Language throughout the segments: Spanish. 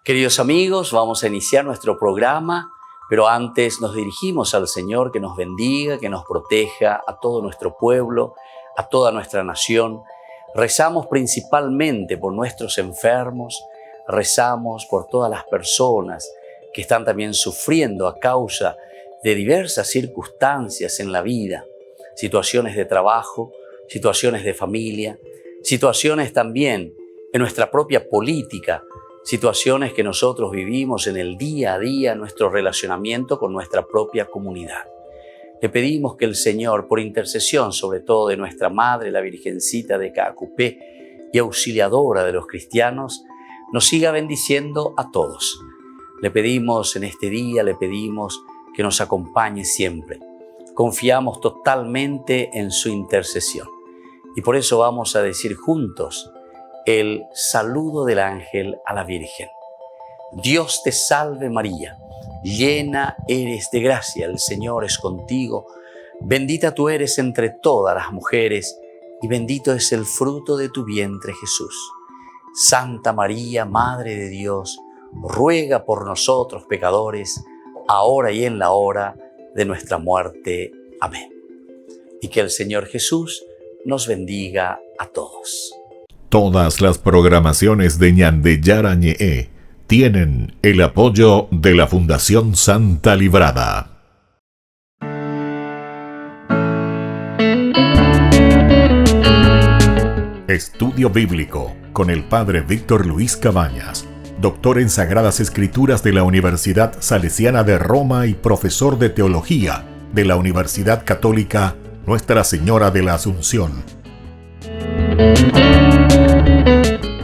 Queridos amigos, vamos a iniciar nuestro programa, pero antes nos dirigimos al Señor que nos bendiga, que nos proteja a todo nuestro pueblo, a toda nuestra nación. Rezamos principalmente por nuestros enfermos, rezamos por todas las personas que están también sufriendo a causa de diversas circunstancias en la vida, situaciones de trabajo, situaciones de familia, situaciones también en nuestra propia política, situaciones que nosotros vivimos en el día a día, nuestro relacionamiento con nuestra propia comunidad. Le pedimos que el Señor, por intercesión sobre todo de nuestra Madre, la Virgencita de Caacupé y auxiliadora de los cristianos, nos siga bendiciendo a todos. Le pedimos en este día, le pedimos que nos acompañe siempre. Confiamos totalmente en su intercesión. Y por eso vamos a decir juntos el saludo del ángel a la Virgen. Dios te salve María, llena eres de gracia, el Señor es contigo. Bendita tú eres entre todas las mujeres y bendito es el fruto de tu vientre Jesús. Santa María, Madre de Dios, ruega por nosotros pecadores, ahora y en la hora de nuestra muerte. Amén. Y que el Señor Jesús nos bendiga a todos. Todas las programaciones de Ñandeyara Ñe'e tienen el apoyo de la Fundación Santa Librada. Estudio Bíblico con el Padre Víctor Luis Cabañas, doctor en Sagradas Escrituras de la Universidad Salesiana de Roma y profesor de Teología de la Universidad Católica Nuestra Señora de la Asunción.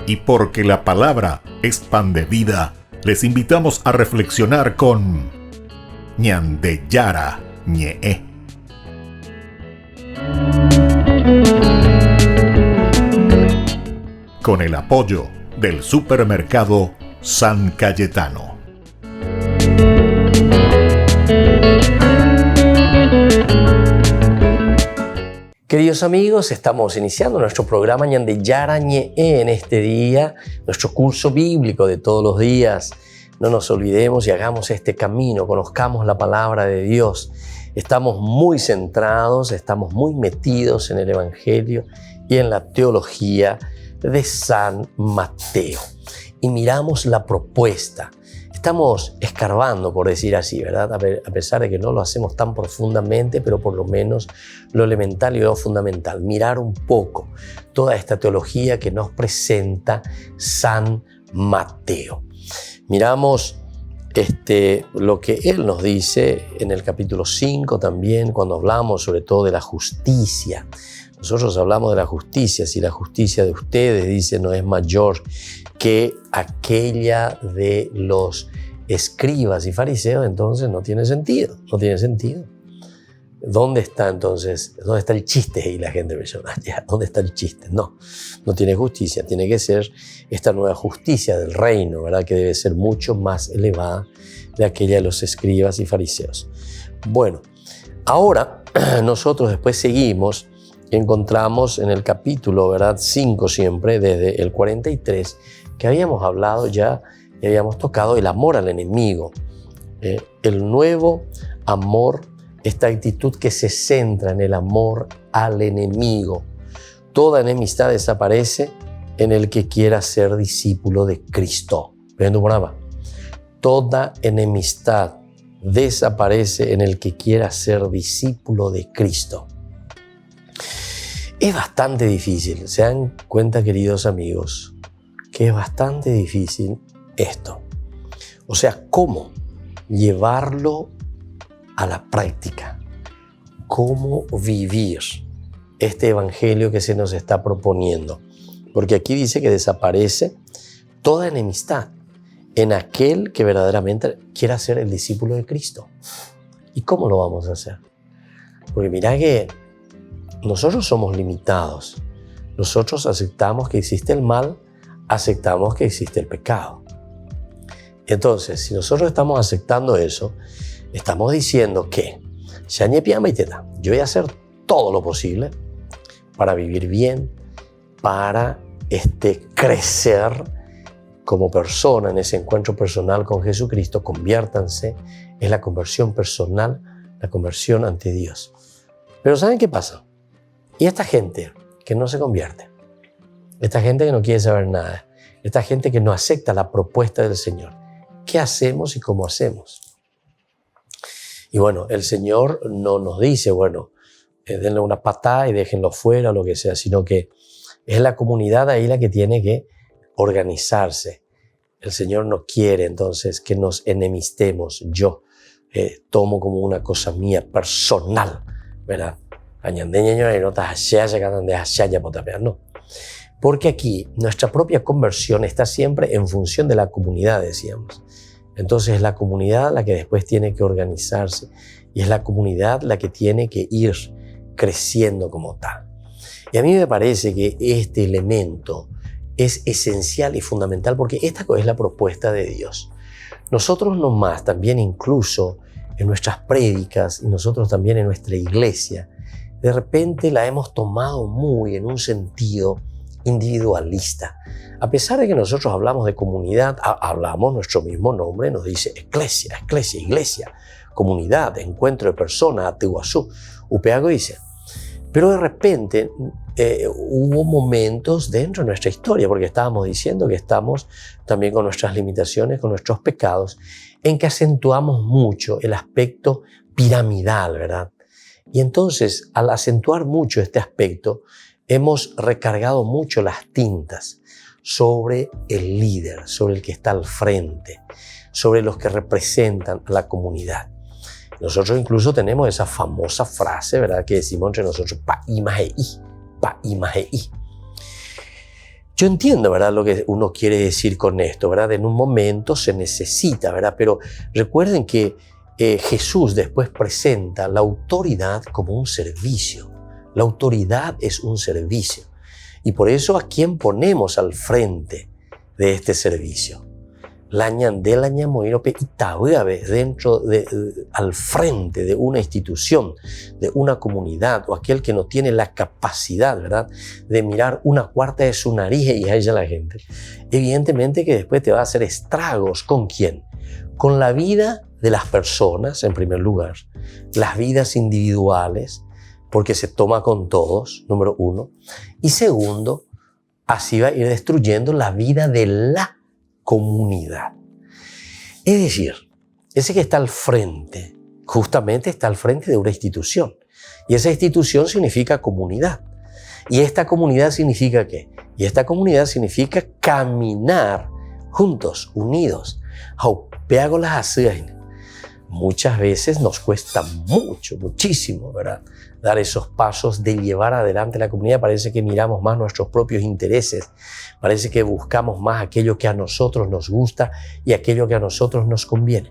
Y porque la palabra es pan de vida, les invitamos a reflexionar con Ñandeyara Ñe'e. Con el apoyo del supermercado San Cayetano. Queridos amigos, estamos iniciando nuestro programa Ñandeyara Ñe'e en este día, nuestro curso bíblico de todos los días. No nos olvidemos y hagamos este camino, conozcamos la palabra de Dios. Estamos muy centrados, estamos muy metidos en el Evangelio y en la teología de San Mateo. Y miramos la propuesta. Estamos escarbando, por decir así, ¿verdad? A pesar de que no lo hacemos tan profundamente, pero por lo menos lo elemental y lo fundamental. Mirar un poco toda esta teología que nos presenta San Mateo. Miramos lo que él nos dice en el capítulo 5 también, cuando hablamos sobre todo de la justicia. Nosotros hablamos de la justicia. Si la justicia de ustedes, dice, no es mayor que aquella de los escribas y fariseos, entonces no tiene sentido. No tiene sentido. ¿Dónde está entonces? ¿Dónde está el chiste? Y la gente me llama, ¿dónde está el chiste? No tiene justicia. Tiene que ser esta nueva justicia del reino, ¿verdad? Que debe ser mucho más elevada de aquella de los escribas y fariseos. Bueno, ahora nosotros después seguimos y encontramos en el capítulo, ¿verdad? 5 siempre, desde el 43, que habíamos hablado ya y habíamos tocado el amor al enemigo. El nuevo amor, esta actitud que se centra en el amor al enemigo. Toda enemistad desaparece en el que quiera ser discípulo de Cristo. Toda enemistad desaparece en el que quiera ser discípulo de Cristo. Es bastante difícil, se dan cuenta, queridos amigos, que es bastante difícil esto. O sea, ¿cómo llevarlo a la práctica? ¿Cómo vivir este evangelio que se nos está proponiendo? Porque aquí dice que desaparece toda enemistad en aquel que verdaderamente quiera ser el discípulo de Cristo. ¿Y cómo lo vamos a hacer? Porque mirá que nosotros somos limitados. Nosotros aceptamos que existe el mal, aceptamos que existe el pecado. Entonces, si nosotros estamos aceptando eso, estamos diciendo que yo voy a hacer todo lo posible para vivir bien, para crecer como persona en ese encuentro personal con Jesucristo, conviértanse. Es la conversión personal, la conversión ante Dios. Pero ¿saben qué pasa? Y esta gente que no se convierte, esta gente que no quiere saber nada, esta gente que no acepta la propuesta del Señor, ¿qué hacemos y cómo hacemos? Y bueno, el Señor no nos dice, bueno, denle una patada y déjenlo fuera o lo que sea, sino que es la comunidad ahí la que tiene que organizarse. El Señor no quiere entonces que nos enemistemos. Yo tomo como una cosa mía personal, ¿verdad? No. Porque aquí nuestra propia conversión está siempre en función de la comunidad, decíamos. Entonces es la comunidad la que después tiene que organizarse y es la comunidad la que tiene que ir creciendo como tal. Y a mí me parece que este elemento es esencial y fundamental porque esta es la propuesta de Dios. Nosotros nomás, también incluso en nuestras prédicas y nosotros también en nuestra iglesia, de repente la hemos tomado muy en un sentido individualista. A pesar de que nosotros hablamos de comunidad, hablamos nuestro mismo nombre, nos dice iglesia, comunidad, encuentro de personas, Atiguazú, Upeago dice. Pero de repente hubo momentos dentro de nuestra historia, porque estábamos diciendo que estamos también con nuestras limitaciones, con nuestros pecados, en que acentuamos mucho el aspecto piramidal, ¿verdad? Y entonces, al acentuar mucho este aspecto, hemos recargado mucho las tintas sobre el líder, sobre el que está al frente, sobre los que representan a la comunidad. Nosotros incluso tenemos esa famosa frase, ¿verdad?, que decimos entre nosotros, pa imagei. Yo entiendo, ¿verdad?, lo que uno quiere decir con esto, ¿verdad? En un momento se necesita, ¿verdad? Pero recuerden que Jesús después presenta la autoridad como un servicio. La autoridad es un servicio. Y por eso, ¿a quién ponemos al frente de este servicio? Al frente de una institución, de una comunidad, o aquel que no tiene la capacidad, ¿verdad?, de mirar una cuarta de su nariz y a ella la gente. Evidentemente que después te va a hacer estragos. ¿Con quién? Con la vida de las personas, en primer lugar, las vidas individuales, porque se toma con todos, número uno. Y segundo, así va a ir destruyendo la vida de la comunidad. Es decir, ese que está al frente, justamente está al frente de una institución. Y esa institución significa comunidad. ¿Y esta comunidad significa qué? Y esta comunidad significa caminar juntos, unidos. Muchas veces nos cuesta muchísimo, ¿verdad?, dar esos pasos de llevar adelante la comunidad. Parece que miramos más nuestros propios intereses, parece que buscamos más aquello que a nosotros nos gusta y aquello que a nosotros nos conviene.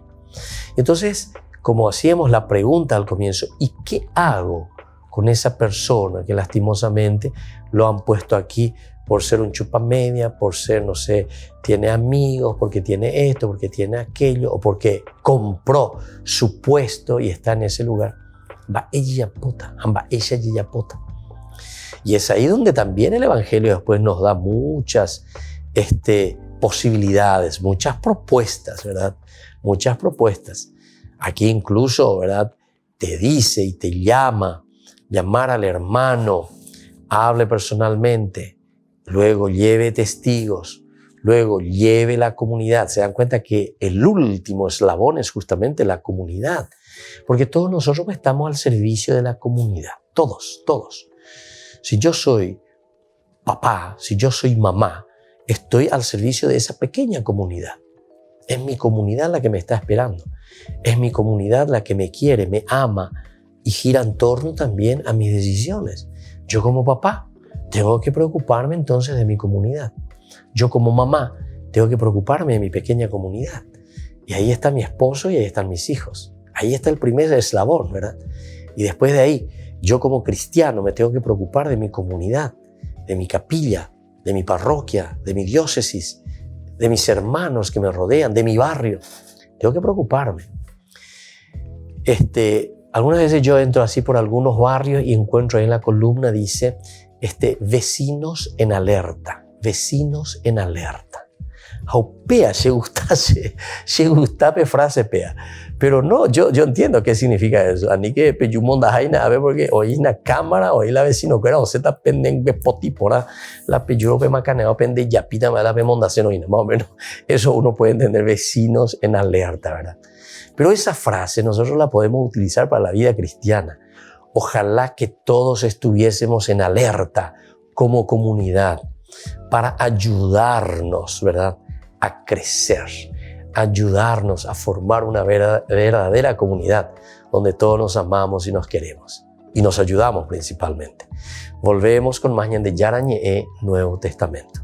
Entonces, como hacíamos la pregunta al comienzo, ¿y qué hago con esa persona que lastimosamente lo han puesto aquí por ser un chupamedia, por ser, no sé, tiene amigos, porque tiene esto, porque tiene aquello, o porque compró su puesto y está en ese lugar? Y es ahí donde también el Evangelio después nos da muchas posibilidades, muchas propuestas, ¿verdad? Muchas propuestas. Aquí incluso, ¿verdad?, te dice y te llamar al hermano, hable personalmente, luego lleve testigos, luego lleve la comunidad. Se dan cuenta que el último eslabón es justamente la comunidad, porque todos nosotros estamos al servicio de la comunidad, todos. Si yo soy papá, si yo soy mamá, estoy al servicio de esa pequeña comunidad. Es mi comunidad la que me está esperando, es mi comunidad la que me quiere, me ama y gira en torno también a mis decisiones. Yo como papá tengo que preocuparme entonces de mi comunidad. Yo como mamá tengo que preocuparme de mi pequeña comunidad. Y ahí está mi esposo y ahí están mis hijos. Ahí está el primer eslabón, ¿verdad? Y después de ahí, yo como cristiano me tengo que preocupar de mi comunidad, de mi capilla, de mi parroquia, de mi diócesis, de mis hermanos que me rodean, de mi barrio. Tengo que preocuparme. Algunas veces yo entro así por algunos barrios y encuentro ahí en la columna, dice, vecinos en alerta, vecinos en alerta. Pea, se gusta frase pea. Pero no, yo entiendo qué significa eso. Ani que peyumonda jaina, a ver, porque hoy en la cámara, hoy la vecino que era, o se está pendiente potipora, la peyuro pe macaneo, pende yapita, la pe monda se no, más o menos. Eso uno puede entender, vecinos en alerta, ¿verdad? Pero esa frase nosotros la podemos utilizar para la vida cristiana. Ojalá que todos estuviésemos en alerta como comunidad para ayudarnos, ¿verdad?, a crecer, ayudarnos a formar una verdadera comunidad donde todos nos amamos y nos queremos y nos ayudamos principalmente. Volvemos con más de Yarañe Nuevo Testamento.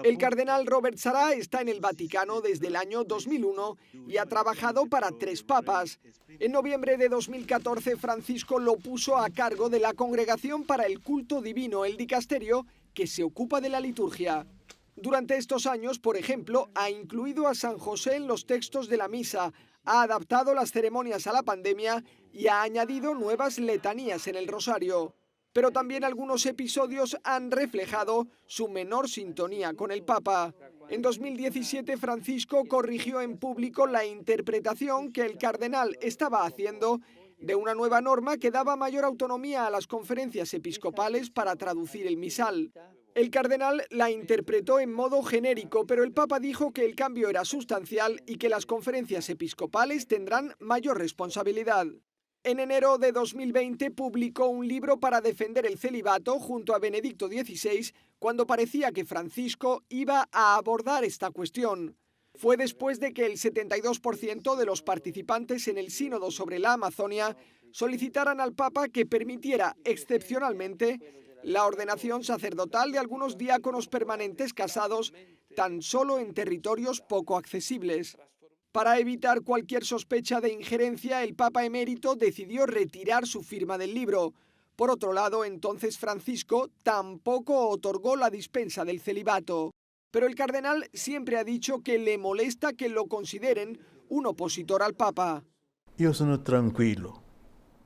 El cardenal Robert Sarah está en el Vaticano desde el año 2001 y ha trabajado para 3 papas. En noviembre de 2014, Francisco lo puso a cargo de la Congregación para el Culto Divino, el dicasterio, que se ocupa de la liturgia. Durante estos años, por ejemplo, ha incluido a San José en los textos de la misa, ha adaptado las ceremonias a la pandemia y ha añadido nuevas letanías en el rosario. Pero también algunos episodios han reflejado su menor sintonía con el Papa. En 2017, Francisco corrigió en público la interpretación que el cardenal estaba haciendo de una nueva norma que daba mayor autonomía a las conferencias episcopales para traducir el misal. El cardenal la interpretó en modo genérico, pero el Papa dijo que el cambio era sustancial y que las conferencias episcopales tendrán mayor responsabilidad. En enero de 2020 publicó un libro para defender el celibato junto a Benedicto XVI, cuando parecía que Francisco iba a abordar esta cuestión. Fue después de que el 72% de los participantes en el sínodo sobre la Amazonia solicitaran al Papa que permitiera excepcionalmente la ordenación sacerdotal de algunos diáconos permanentes casados tan solo en territorios poco accesibles. Para evitar cualquier sospecha de injerencia, el Papa emérito decidió retirar su firma del libro. Por otro lado, entonces Francisco tampoco otorgó la dispensa del celibato. Pero el cardenal siempre ha dicho que le molesta que lo consideren un opositor al Papa. Yo soy tranquilo.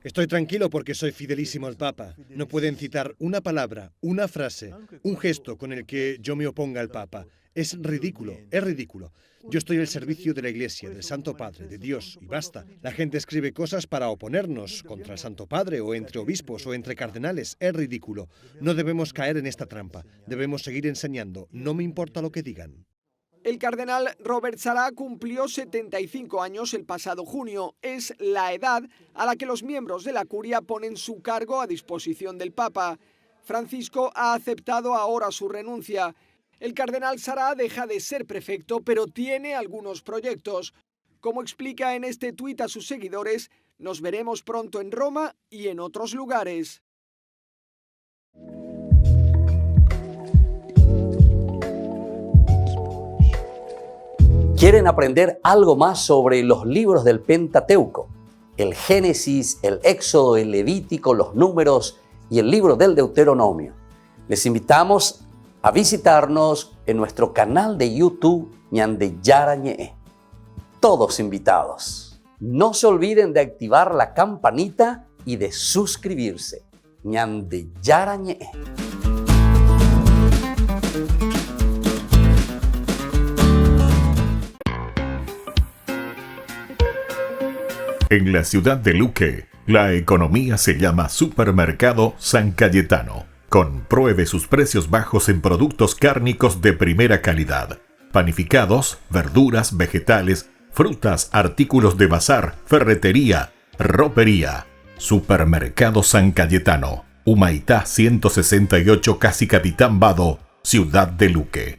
Estoy tranquilo porque soy fidelísimo al Papa. No pueden citar una palabra, una frase, un gesto con el que yo me oponga al Papa. Es ridículo, es ridículo. Yo estoy al servicio de la Iglesia, del Santo Padre, de Dios, y basta. La gente escribe cosas para oponernos contra el Santo Padre, o entre obispos, o entre cardenales. Es ridículo. No debemos caer en esta trampa. Debemos seguir enseñando. No me importa lo que digan. El cardenal Robert Sarah cumplió 75 años el pasado junio. Es la edad a la que los miembros de la curia ponen su cargo a disposición del Papa. Francisco ha aceptado ahora su renuncia. El cardenal Sarah deja de ser prefecto, pero tiene algunos proyectos. Como explica en este tuit a sus seguidores, nos veremos pronto en Roma y en otros lugares. ¿Quieren aprender algo más sobre los libros del Pentateuco? El Génesis, el Éxodo, el Levítico, los Números y el libro del Deuteronomio. Les invitamos a visitarnos en nuestro canal de YouTube Ñande Yarañe. Todos invitados. No se olviden de activar la campanita y de suscribirse. Ñande Yarañe. En la ciudad de Luque, la economía se llama Supermercado San Cayetano. Compruebe sus precios bajos en productos cárnicos de primera calidad. Panificados, verduras, vegetales, frutas, artículos de bazar, ferretería, ropería. Supermercado San Cayetano. Humaitá 168, Casi Capitán Vado, ciudad de Luque.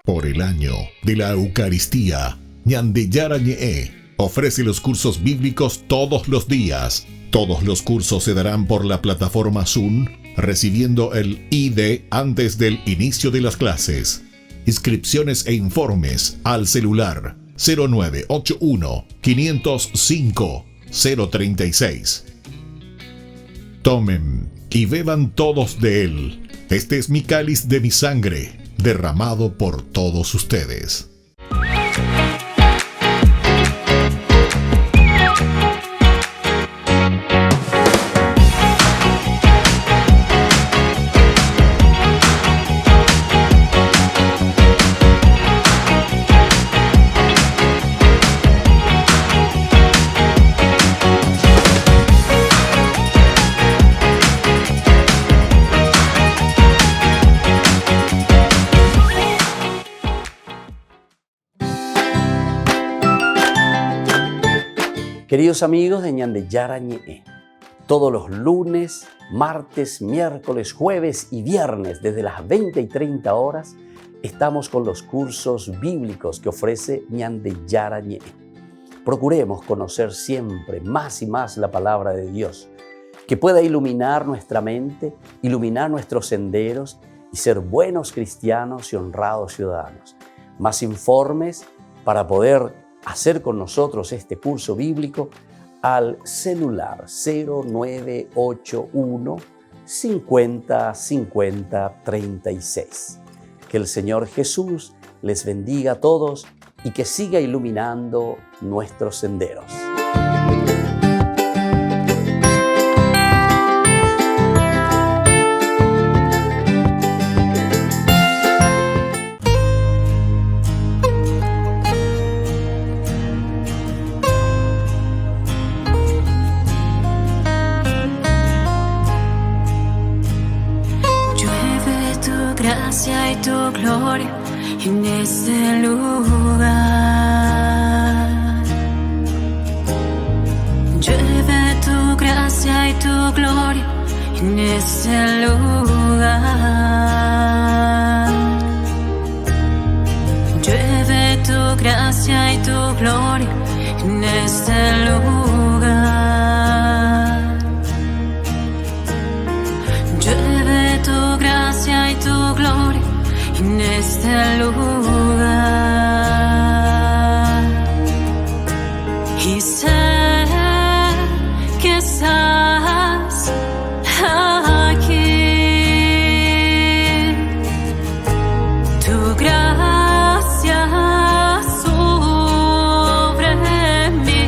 Por el año de la Eucaristía, Ñande Yarañe ofrece los cursos bíblicos todos los días. Todos los cursos se darán por la plataforma Zoom, recibiendo el ID antes del inicio de las clases. Inscripciones e informes al celular 0981 505 036. Tomen y beban todos de él. Este es mi cáliz de mi sangre, derramado por todos ustedes. Queridos amigos de Ñande Yarañe, todos los lunes, martes, miércoles, jueves y viernes desde las 20 y 30 horas estamos con los cursos bíblicos que ofrece Ñande Yarañe. Procuremos conocer siempre más y más la palabra de Dios, que pueda iluminar nuestra mente, iluminar nuestros senderos y ser buenos cristianos y honrados ciudadanos. Más informes para poder hacer con nosotros este curso bíblico al celular 0981 50 50 36. Que el Señor Jesús les bendiga a todos y que siga iluminando nuestros senderos. Gracia y tu gloria en este lugar. Llueve tu gracia y tu gloria en este lugar. Llueve tu gracia y tu gloria en este lugar. Llueve tu gracia y tu gloria en este lugar. Y sé que estás aquí. Tu gracia sobre mí.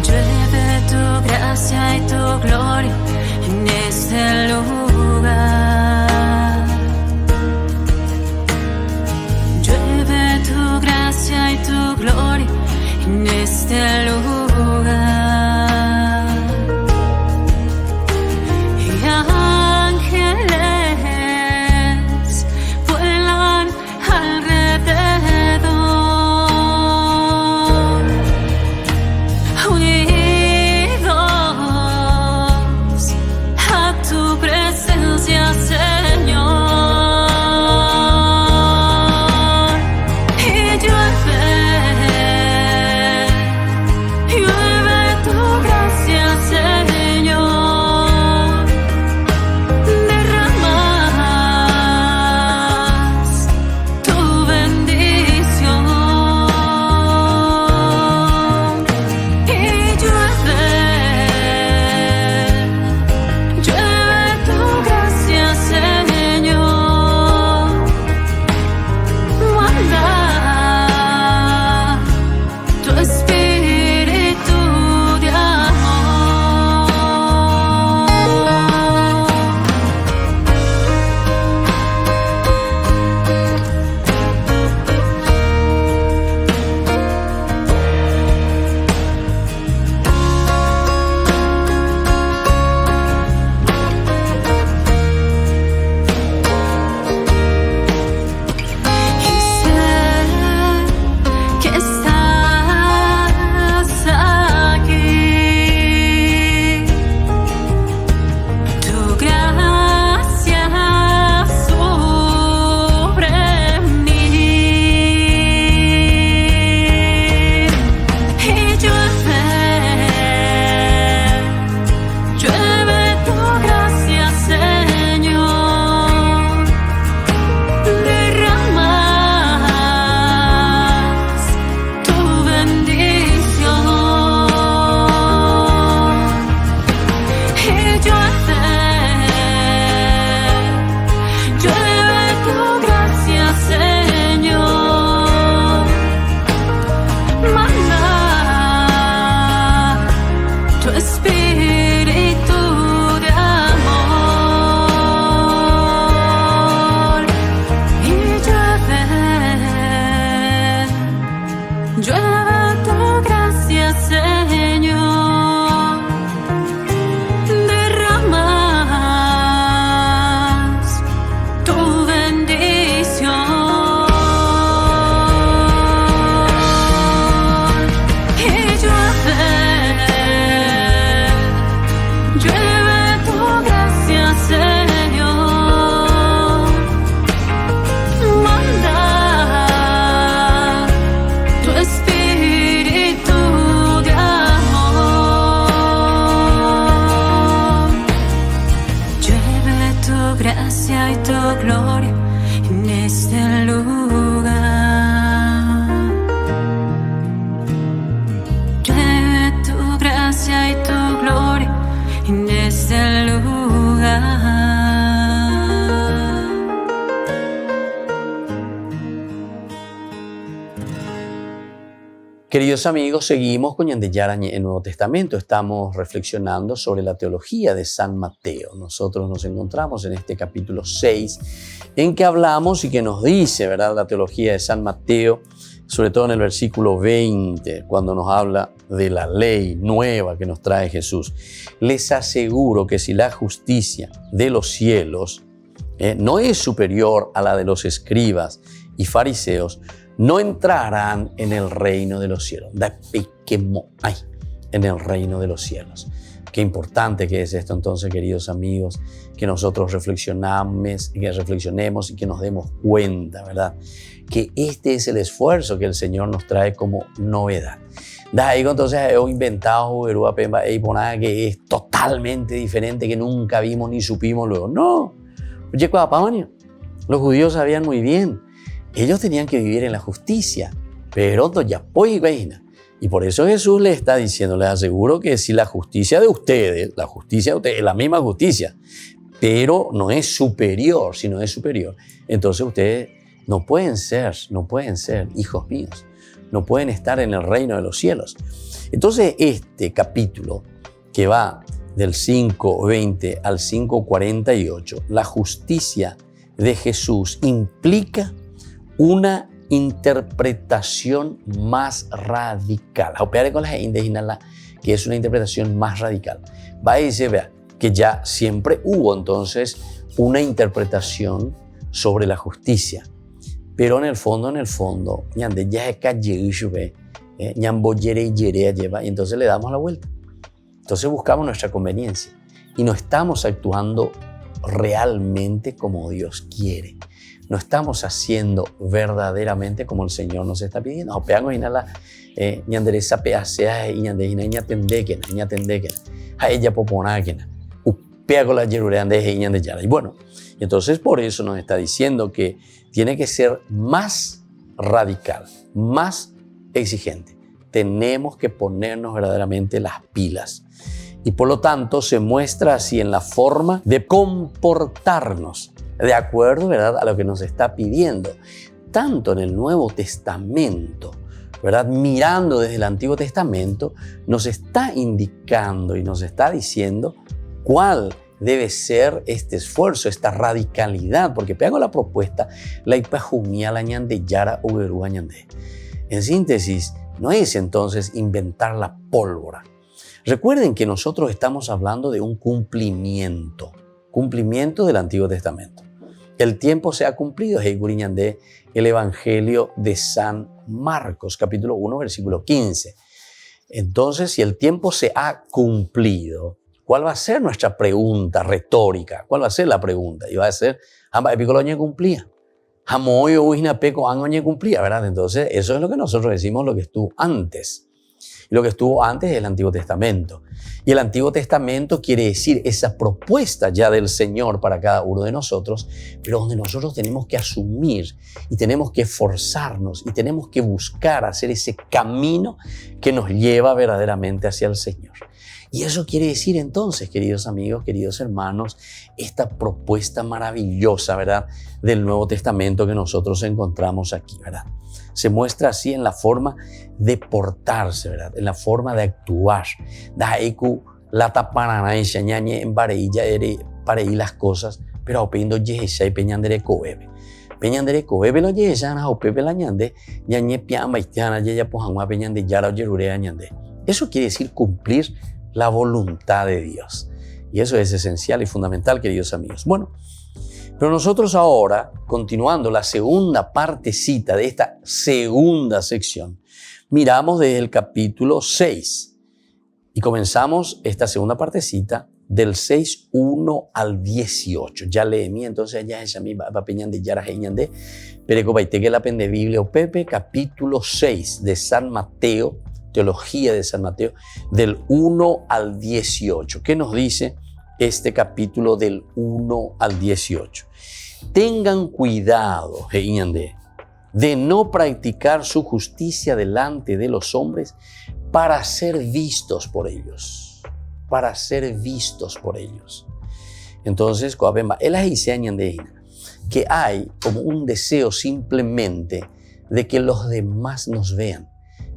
Llueve tu gracia y tu gloria en este lugar. Llueve tu gracia y tu gloria en este lugar. Y ángeles vuelan alrededor. Unidos a tu presencia, Señor. Y llueve Queridos amigos, seguimos con Ñande Yarañe el Nuevo Testamento. Estamos reflexionando sobre la teología de San Mateo. Nosotros nos encontramos en este capítulo 6, en que hablamos y que nos dice, ¿verdad?, la teología de San Mateo, sobre todo en el versículo 20, cuando nos habla de la ley nueva que nos trae Jesús. Les aseguro que si la justicia de los cielos no es superior a la de los escribas y fariseos, no entrarán en el reino de los cielos. En el reino de los cielos. Qué importante que es esto entonces, queridos amigos, que nosotros reflexionemos y que nos demos cuenta, ¿verdad?, que este es el esfuerzo que el Señor nos trae como novedad. Entonces he inventado que es totalmente diferente, que nunca vimos ni supimos luego. No, los judíos sabían muy bien. Ellos tenían que vivir en la justicia, pero y por eso Jesús les está diciendo, les aseguro que si la justicia de ustedes es la misma justicia, pero no es superior, sino es superior, entonces ustedes no pueden ser hijos míos, no pueden estar en el reino de los cielos. Entonces este capítulo que va del 5:20 al 5:48, la justicia de Jesús implica una interpretación más radical. Que es una interpretación más radical. Va a decir, vea, que ya siempre hubo entonces una interpretación sobre la justicia. Pero en el fondo, y entonces le damos la vuelta. Entonces buscamos nuestra conveniencia y no estamos actuando realmente como Dios quiere. No estamos haciendo verdaderamente como el Señor nos está pidiendo. Y bueno, entonces por eso nos está diciendo que tiene que ser más radical, más exigente. Tenemos que ponernos verdaderamente las pilas. Y por lo tanto se muestra así en la forma de comportarnos de acuerdo, ¿verdad?, a lo que nos está pidiendo. Tanto en el Nuevo Testamento, ¿verdad?, mirando desde el Antiguo Testamento, nos está indicando y nos está diciendo cuál debe ser este esfuerzo, esta radicalidad, porque pego la propuesta, la ipajumía la ñande yara uberúa ñande. En síntesis, no es entonces inventar la pólvora. Recuerden que nosotros estamos hablando de un cumplimiento del Antiguo Testamento. El tiempo se ha cumplido, el Evangelio de San Marcos, capítulo 1, versículo 15. Entonces, si el tiempo se ha cumplido, ¿cuál va a ser nuestra pregunta retórica? ¿Cuál va a ser la pregunta? Y va a ser, cumplía. Cumplía, ¿verdad? Entonces, eso es lo que nosotros decimos, lo que estuvo antes. Y lo que estuvo antes es el Antiguo Testamento. Y el Antiguo Testamento quiere decir esa propuesta ya del Señor para cada uno de nosotros, pero donde nosotros tenemos que asumir y tenemos que esforzarnos y tenemos que buscar hacer ese camino que nos lleva verdaderamente hacia el Señor. Y eso quiere decir entonces, queridos amigos, queridos hermanos, esta propuesta maravillosa, ¿verdad?, del Nuevo Testamento que nosotros encontramos aquí, ¿verdad? Se muestra así en la forma de portarse, ¿verdad?, en la forma de actuar. La taparana y ñañe en pareilla para ir las cosas, pero opendo yesha y peñandere cobebe. Peñandere cobebe lo yesha, o pepe la ñande, ñañe piamba y tiana, yaya pojangua peñande yara o yerurea ñande. Eso quiere decir cumplir la voluntad de Dios. Y eso es esencial y fundamental, queridos amigos. Bueno, pero nosotros ahora, continuando la segunda partecita de esta segunda sección, miramos desde el capítulo 6 y comenzamos esta segunda partecita del 6:1 al 18. Ya leí, entonces ya es a mí, va peñande, ya era de Pereco Baiteque la pende Biblia o Pepe, capítulo 6 de San Mateo, teología de San Mateo, del 1 al 18. ¿Qué nos dice este capítulo del 1 al 18? Tengan cuidado, de no practicar su justicia delante de los hombres para ser vistos por ellos. Para ser vistos por ellos. Entonces, él dice que hay como un deseo simplemente de que los demás nos vean,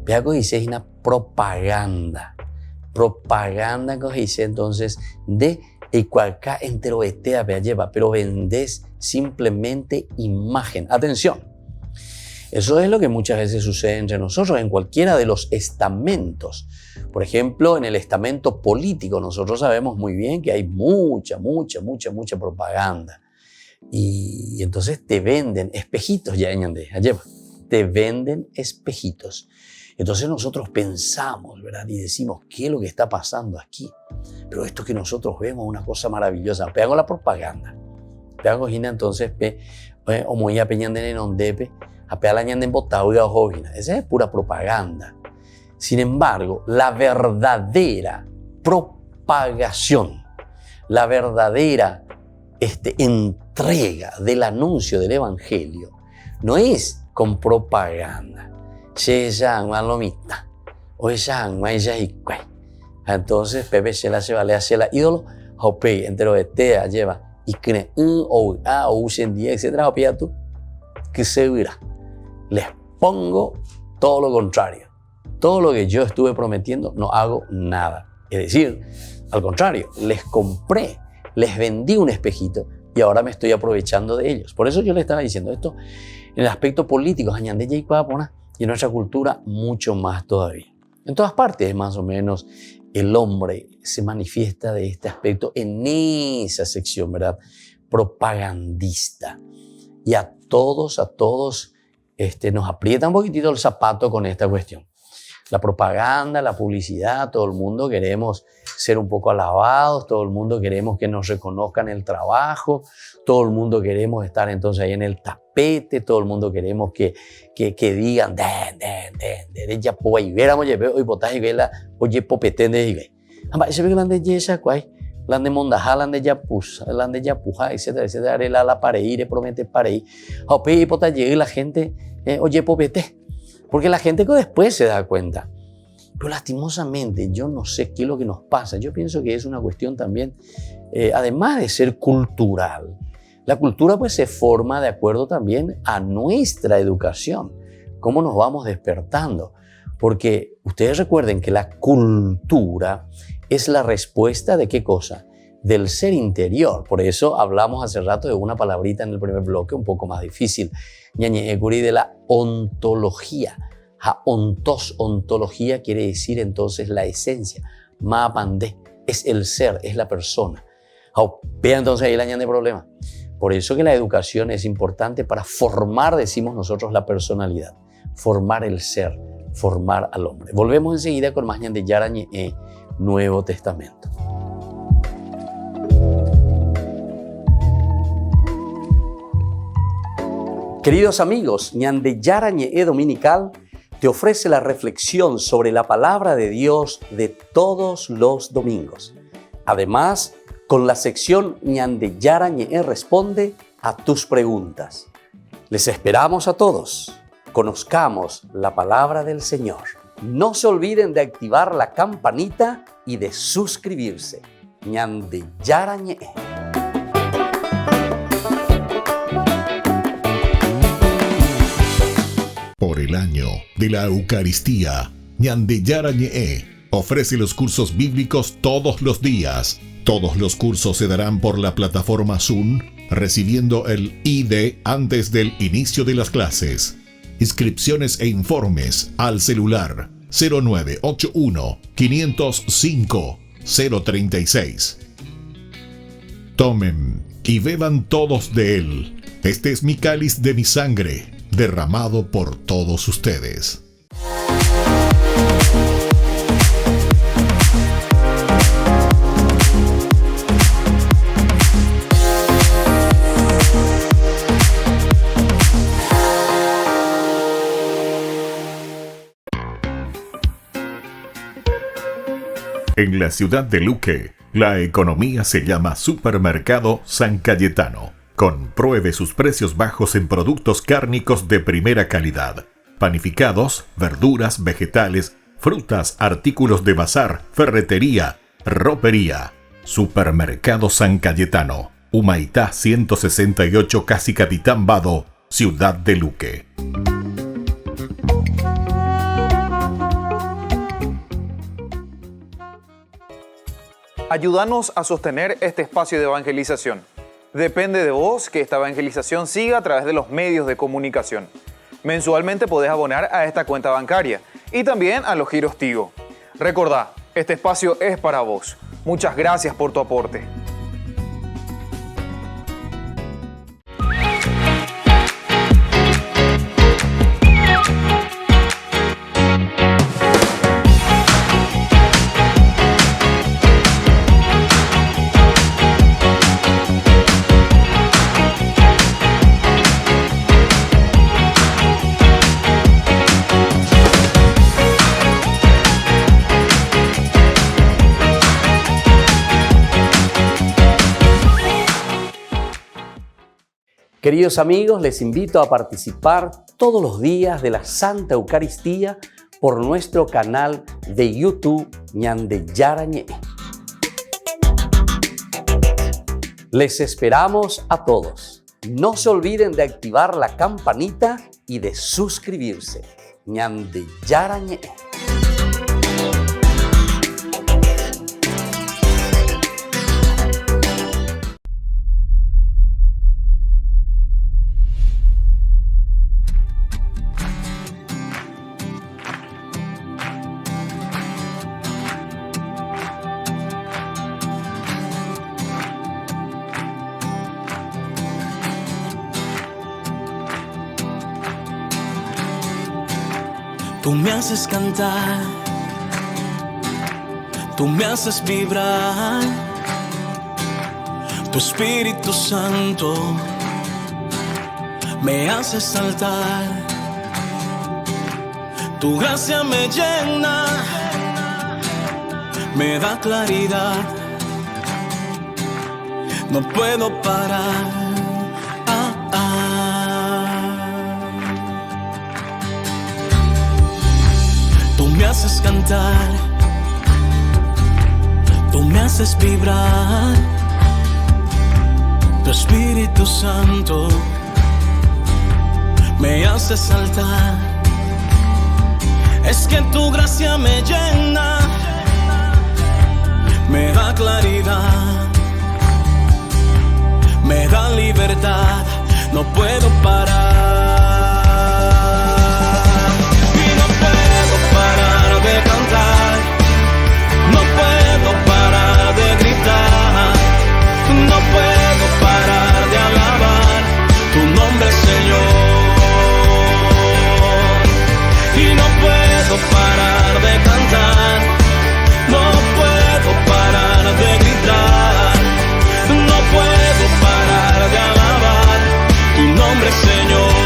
Vea que dice una propaganda. Propaganda que dice entonces de cualquier entero este lleva, pero vendes simplemente imagen. Atención, eso es lo que muchas veces sucede entre nosotros en cualquiera de los estamentos. Por ejemplo, en el estamento político nosotros sabemos muy bien que hay mucha propaganda. Y entonces te venden espejitos, ya lleva, te venden espejitos. Entonces nosotros pensamos, ¿verdad? Y decimos, ¿qué es lo que está pasando aquí? Pero esto que nosotros vemos es una cosa maravillosa. Pego la propaganda. Pego entonces, o muy apeñando en ondepe, apea la ñanda en botado y ojovina. Esa es pura propaganda. Sin embargo, la verdadera propagación, la verdadera entrega del anuncio del evangelio no es con propaganda. Entonces Pepe se vale hacia la ídolo, hope entero de tea lleva y cree o a o día, etcétera, opia tú que se verá. Les pongo todo lo contrario. Todo lo que yo estuve prometiendo no hago nada. Es decir, al contrario, les compré, les vendí un espejito y ahora me estoy aprovechando de ellos. Por eso yo les estaba diciendo esto en el aspecto político, y en nuestra cultura mucho más todavía. En todas partes, más o menos, el hombre se manifiesta de este aspecto en esa sección, ¿verdad? Propagandista. Y a todos nos aprieta un poquitito el zapato con esta cuestión. La propaganda, la publicidad, todo el mundo queremos ser un poco alabados, todo el mundo queremos que nos reconozcan el trabajo, todo el mundo queremos estar entonces ahí en el tapete, todo el mundo queremos que digan, ya pues ahí veramos, hoy botaje que la oye popetén de diga. Ese ve que la de yesa cuay, la de mondajá, la de yapuja, etcétera, la pareire, promete pareí. Ope y pota llega y la gente oye popete. Porque la gente que después se da cuenta. Pero lastimosamente, yo no sé qué es lo que nos pasa. Yo pienso que es una cuestión también, además de ser cultural. La cultura pues se forma de acuerdo también a nuestra educación. Cómo nos vamos despertando. Porque ustedes recuerden que la cultura es la respuesta de ¿qué cosa? Del ser interior. Por eso hablamos hace rato de una palabrita en el primer bloque un poco más difícil. De la ontología. Ontología quiere decir entonces la esencia. Mapandé es el ser, es la persona. Vea entonces ahí la añade problema. Por eso que la educación es importante para formar, decimos nosotros, la personalidad. Formar el ser, formar al hombre. Volvemos enseguida con más de Yarañe, Nuevo Testamento. Queridos amigos, Ñande Yarañe Dominical te ofrece la reflexión sobre la palabra de Dios de todos los domingos. Además, con la sección Ñande Yarañe responde a tus preguntas. Les esperamos a todos. Conozcamos la palabra del Señor. No se olviden de activar la campanita y de suscribirse. Ñande Yarañe. Por el año de la Eucaristía, Ñande Yarañe ofrece los cursos bíblicos todos los días. Todos los cursos se darán por la plataforma Zoom, recibiendo el ID antes del inicio de las clases. Inscripciones e informes al celular 0981 505 036. Tomen y beban todos de él. Este es mi cáliz de mi sangre, derramado por todos ustedes. En la ciudad de Luque, la economía se llama Supermercado San Cayetano. Compruebe sus precios bajos en productos cárnicos de primera calidad. Panificados, verduras, vegetales, frutas, artículos de bazar, ferretería, ropería. Supermercado San Cayetano. Humaitá 168 Casi Capitán Vado, Ciudad de Luque. Ayúdanos a sostener este espacio de evangelización. Depende de vos que esta evangelización siga a través de los medios de comunicación. Mensualmente podés abonar a esta cuenta bancaria y también a los giros Tigo. Recordá, este espacio es para vos. Muchas gracias por tu aporte. Queridos amigos, les invito a participar todos los días de la Santa Eucaristía por nuestro canal de YouTube Ñande Yarañe. Les esperamos a todos. No se olviden de activar la campanita y de suscribirse. Ñande Yarañe. Tú me haces cantar, tú me haces vibrar, tu Espíritu Santo me hace saltar, tu gracia me llena, me da claridad, no puedo parar. Tú me haces cantar, tú me haces vibrar, tu Espíritu Santo me hace saltar. Es que tu gracia me llena, me da claridad, me da libertad, no puedo parar. De cantar, no puedo parar de gritar, no puedo parar de alabar tu nombre, Señor, y no puedo parar de cantar, no puedo parar de gritar, no puedo parar de alabar tu nombre, Señor.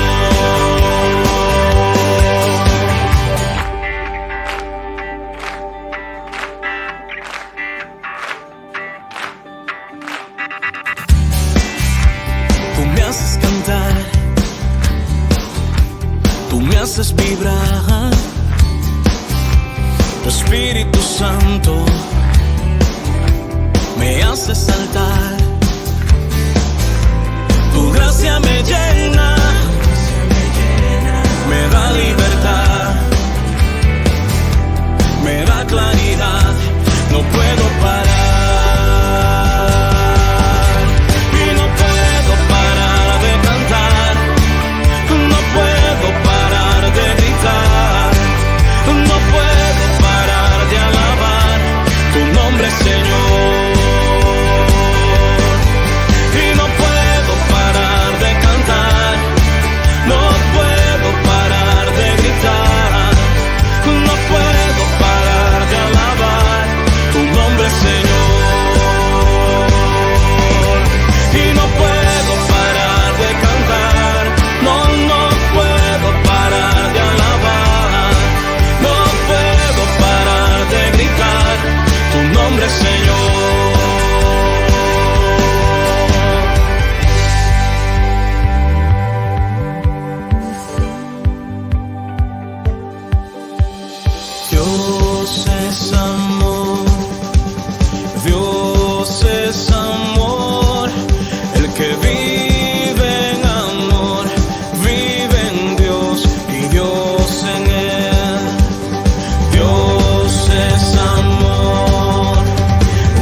Tú me haces vibrar, tu Espíritu Santo me hace saltar, tu gracia me llena, me da libertad, me da claridad, no puedo parar.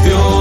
Dios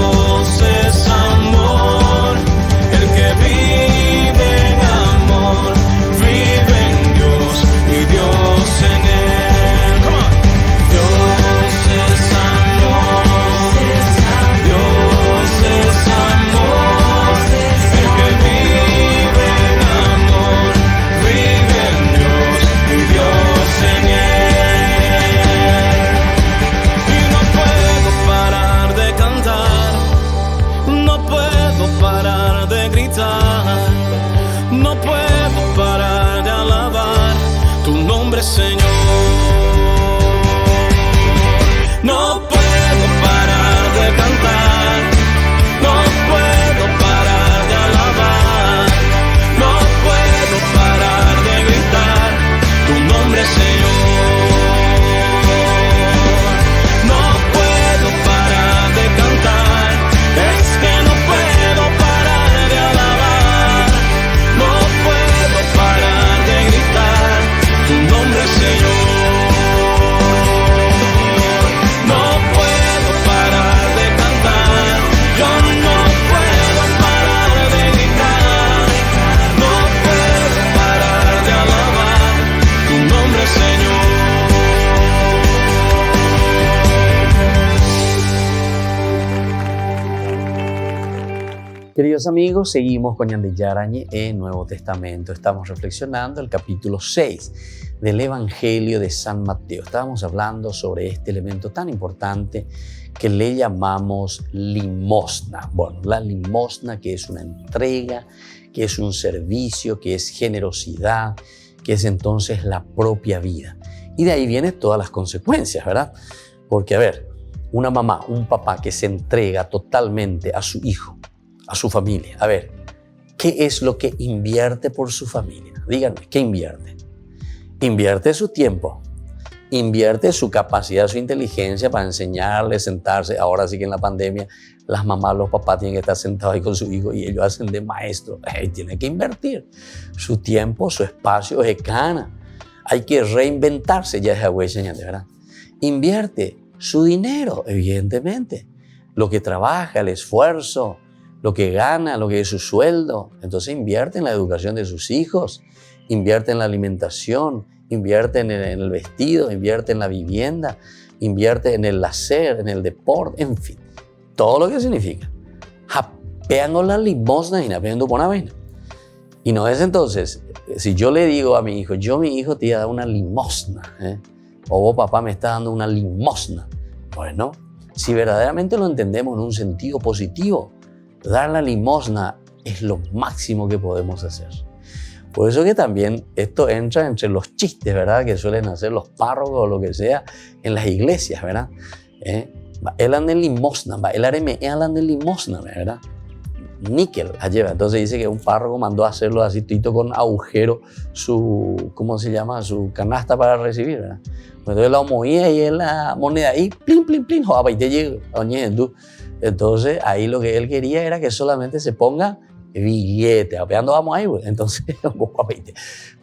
nombre, Señor. No puedo parar de cantar, es que no puedo parar de alabar. No puedo parar de gritar tu nombre, Señor. No puedo parar de cantar, yo no puedo parar de gritar. No puedo parar de alabar tu nombre, Señor. Queridos amigos, seguimos con Ñande Yarañe en Nuevo Testamento. Estamos reflexionando el capítulo 6 del Evangelio de San Mateo. Estábamos hablando sobre este elemento tan importante que le llamamos limosna. Bueno, la limosna, que es una entrega, que es un servicio, que es generosidad, que es entonces la propia vida. Y de ahí vienen todas las consecuencias, ¿verdad? Porque, a ver, una mamá, un papá que se entrega totalmente a su hijo, a su familia. A ver, ¿qué es lo que invierte por su familia? Díganme, ¿qué invierte? Invierte su tiempo, invierte su capacidad, su inteligencia para enseñarle, sentarse. Ahora sí que en la pandemia las mamás, los papás tienen que estar sentados ahí con su hijo y ellos hacen de maestro. Tiene que invertir su tiempo, su espacio, es cana. Hay que reinventarse, ya es agüeña, ¿verdad? Invierte su dinero, evidentemente. Lo que trabaja, el esfuerzo, lo que gana, lo que es su sueldo. Entonces invierte en la educación de sus hijos, invierte en la alimentación, invierte en el vestido, invierte en la vivienda, invierte en el hacer, en el deporte, en fin, todo lo que significa. Japeando la limosna y napeando por una vaina. Y no es entonces, si yo le digo a mi hijo, mi hijo te iba a dar una limosna, o vos papá me está dando una limosna. Bueno, si verdaderamente lo entendemos en un sentido positivo, dar la limosna es lo máximo que podemos hacer. Por eso que también esto entra entre los chistes, ¿verdad? Que suelen hacer los párrocos o lo que sea en las iglesias, ¿verdad? Él anda en limosna, él anda en limosna, ¿verdad? Níquel, lleva. Entonces dice que un párroco mandó a hacerlo así, tito con agujero, su, ¿cómo se llama? Su canasta para recibir, ¿verdad? Entonces la movía y la moneda ahí, plin, plin, plin, joder, y te llega, entonces ahí lo que él quería era que solamente se ponga billete, apeando vamos ahí, güey. Entonces,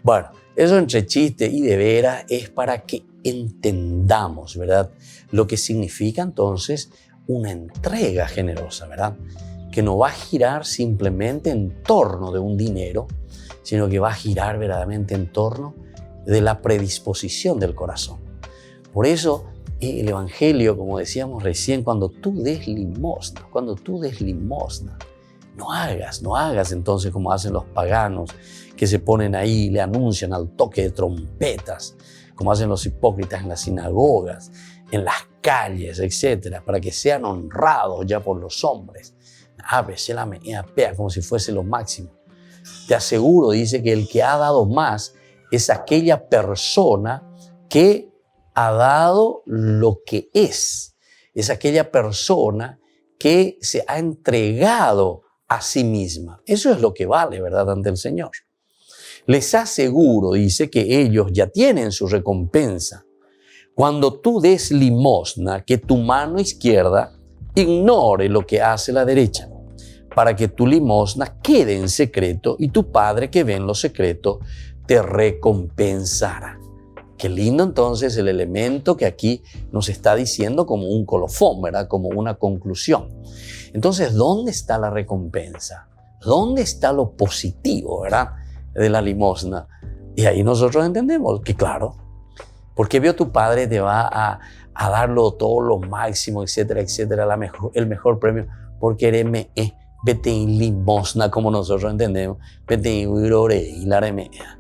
bueno, eso entre chiste y de veras es para que entendamos, ¿verdad? Lo que significa entonces una entrega generosa, ¿verdad? Que no va a girar simplemente en torno de un dinero, sino que va a girar verdaderamente en torno de la predisposición del corazón. Por eso, el Evangelio, como decíamos recién, cuando tú des limosna, no hagas entonces como hacen los paganos que se ponen ahí y le anuncian al toque de trompetas, como hacen los hipócritas en las sinagogas, en las calles, etcétera, para que sean honrados ya por los hombres. Como si fuese lo máximo. Te aseguro, dice, que el que ha dado más es aquella persona que ha dado lo que es aquella persona que se ha entregado a sí misma. Eso es lo que vale, ¿verdad?, ante el Señor. Les aseguro, dice, que ellos ya tienen su recompensa. Cuando tú des limosna, que tu mano izquierda ignore lo que hace la derecha, para que tu limosna quede en secreto y tu Padre que ve en lo secreto te recompensará. Qué lindo entonces el elemento que aquí nos está diciendo como un colofón, ¿verdad? Como una conclusión. Entonces, ¿dónde está la recompensa? ¿Dónde está lo positivo, ¿verdad?, de la limosna? Y ahí nosotros entendemos que, claro, porque vio tu Padre te va a darlo todo lo máximo, etcétera, etcétera, el mejor premio, porque eres vete en limosna, como nosotros entendemos, vete en urore y la remea.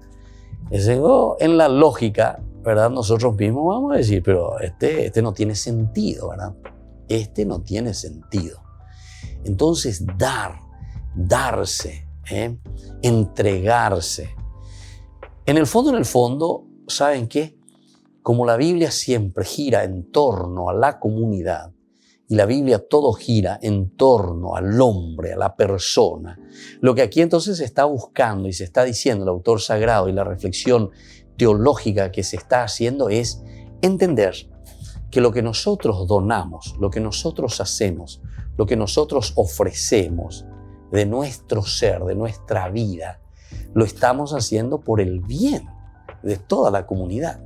En la lógica, ¿verdad? Nosotros mismos vamos a decir, pero este no tiene sentido, ¿verdad? Este no tiene sentido. Entonces, darse, entregarse. En el fondo, ¿saben qué? Como la Biblia siempre gira en torno a la comunidad, y la Biblia todo gira en torno al hombre, a la persona. Lo que aquí entonces se está buscando y se está diciendo el autor sagrado y la reflexión teológica que se está haciendo es entender que lo que nosotros donamos, lo que nosotros hacemos, lo que nosotros ofrecemos de nuestro ser, de nuestra vida, lo estamos haciendo por el bien de toda la comunidad.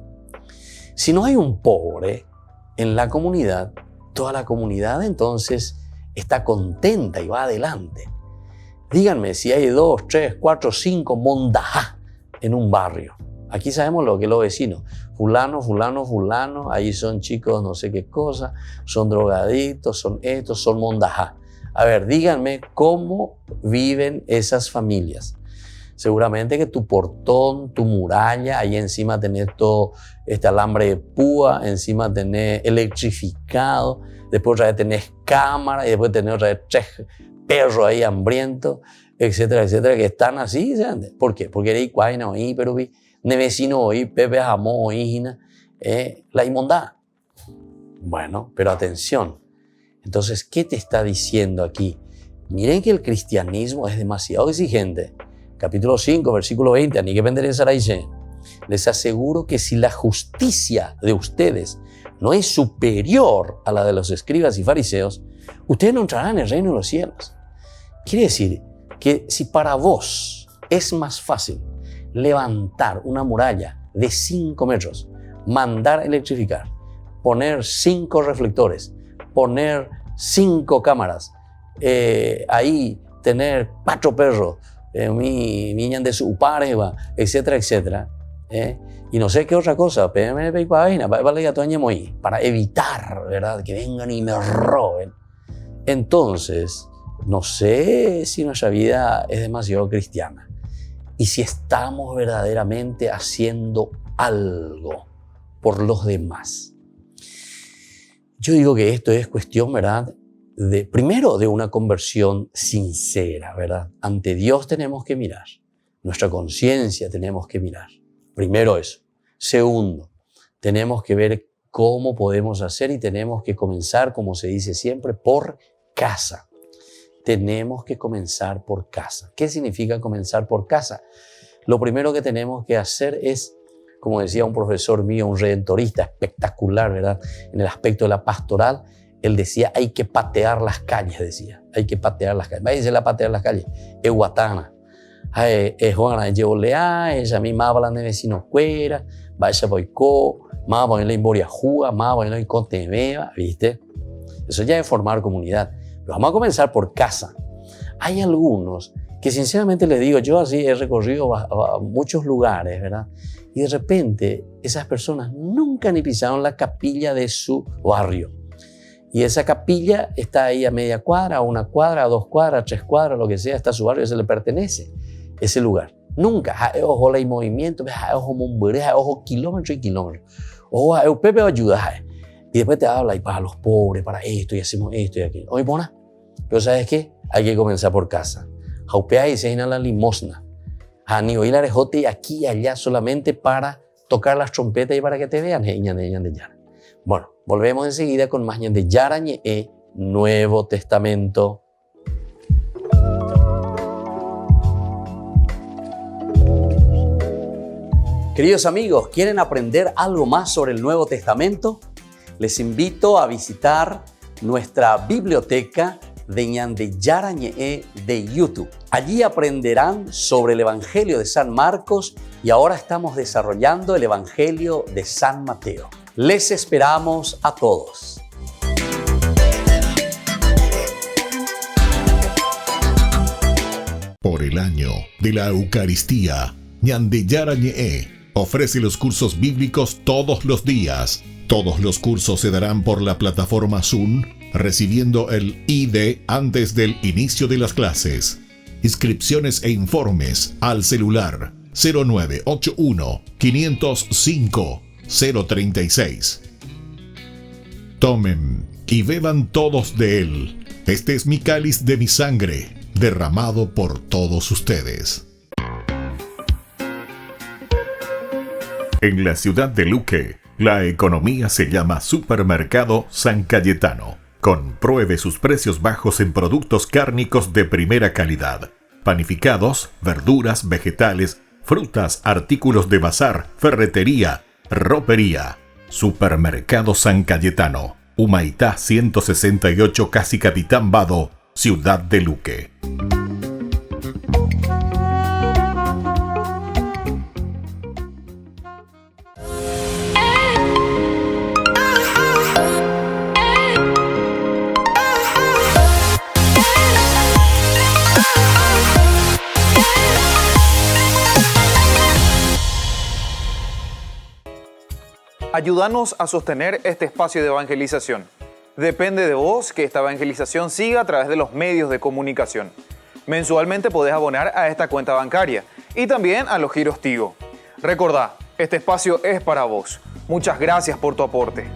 Si no hay un pobre en la comunidad, toda la comunidad entonces está contenta y va adelante. Díganme si hay 2, 3, 4, 5 mondajá en un barrio. Aquí sabemos lo que es los vecinos. Fulano, fulano, fulano, ahí son chicos no sé qué cosa, son drogadictos, son estos, son mondajá. A ver, díganme cómo viven esas familias. Seguramente que tu portón, tu muralla, ahí encima tenés todo este alambre de púa, encima tenés electrificado, después otra vez tenés cámara y después tenés otra vez 3 perros ahí hambrientos, etcétera, etcétera, que están así. ¿Sabes? ¿Por qué? Porque eres cuaina oí, pero vi, ne vecino oí, pepe jamón oí, la inmundad. Bueno, pero atención. Entonces, ¿qué te está diciendo aquí? Miren que el cristianismo es demasiado exigente. Capítulo 5, versículo 20, ni que penderizar dice, les aseguro que si la justicia de ustedes no es superior a la de los escribas y fariseos, ustedes no entrarán en el reino de los cielos. Quiere decir que si para vos es más fácil levantar una muralla de 5 metros, mandar electrificar, poner 5 reflectores, poner 5 cámaras, ahí tener 4 perros, mi niña de su pareja, etcétera, etcétera, y no sé qué otra cosa, para evitar, ¿verdad?, que vengan y me roben. Entonces, no sé si nuestra vida es demasiado cristiana y si estamos verdaderamente haciendo algo por los demás. Yo digo que esto es cuestión, ¿verdad?, primero de una conversión sincera, ¿verdad? Ante Dios tenemos que mirar, nuestra conciencia tenemos que mirar. Primero eso. Segundo, tenemos que ver cómo podemos hacer y tenemos que comenzar, como se dice siempre, por casa. Tenemos que comenzar por casa. ¿Qué significa comenzar por casa? Lo primero que tenemos que hacer es, como decía un profesor mío, un redentorista espectacular, ¿verdad?, en el aspecto de la pastoral, él decía, hay que patear las calles, decía. Hay que patear las calles. Váyanse a patear las calles. Es guatana. Es Juana, llevo lea, ella misma habla de vecinos cuera, vaya boicó, más ponerle en Boriajúa, más ponerle en Contebeba, ¿viste? Eso ya es formar comunidad. Pero vamos a comenzar por casa. Hay algunos que sinceramente les digo, yo así he recorrido a muchos lugares, ¿verdad? Y de repente esas personas nunca ni pisaron la capilla de su barrio. Y esa capilla está ahí a media cuadra, a 1 cuadra, a 2 cuadras, a 3 cuadras, lo que sea, está su barrio, se le pertenece ese lugar. Nunca, ojo hay movimiento, ojo mumbere, ojo kilómetros y kilómetros. Ojo, Pepe ayuda. Y después te habla y para los pobres, para esto, y hacemos esto y aquello. Oye, bona, pero ¿sabes qué? Hay que comenzar por casa. Jaupea y se la limosna. Ni oír la rejote aquí y allá solamente para tocar las trompetas y para que te vean. Bueno, volvemos enseguida con más de Yarañe Nuevo Testamento. Queridos amigos, ¿quieren aprender algo más sobre el Nuevo Testamento? Les invito a visitar nuestra biblioteca de Ñande Yarañe de YouTube. Allí aprenderán sobre el Evangelio de San Marcos y ahora estamos desarrollando el Evangelio de San Mateo. Les esperamos a todos. Por el año de la Eucaristía, Ñande Yarañe ofrece los cursos bíblicos todos los días. Todos los cursos se darán por la plataforma Zoom, recibiendo el ID antes del inicio de las clases. Inscripciones e informes al celular 0981 505 036. Tomen y beban todos de él. Este es mi cáliz de mi sangre, derramado por todos ustedes. En la ciudad de Luque, la economía se llama Supermercado San Cayetano. Compruebe sus precios bajos en productos cárnicos de primera calidad. Panificados, verduras, vegetales, frutas, artículos de bazar, ferretería, ropería. Supermercado San Cayetano, Humaitá 168, Casi Capitán Vado, Ciudad de Luque. Ayúdanos a sostener este espacio de evangelización. Depende de vos que esta evangelización siga a través de los medios de comunicación. Mensualmente podés abonar a esta cuenta bancaria y también a los giros Tigo. Recordá, este espacio es para vos. Muchas gracias por tu aporte.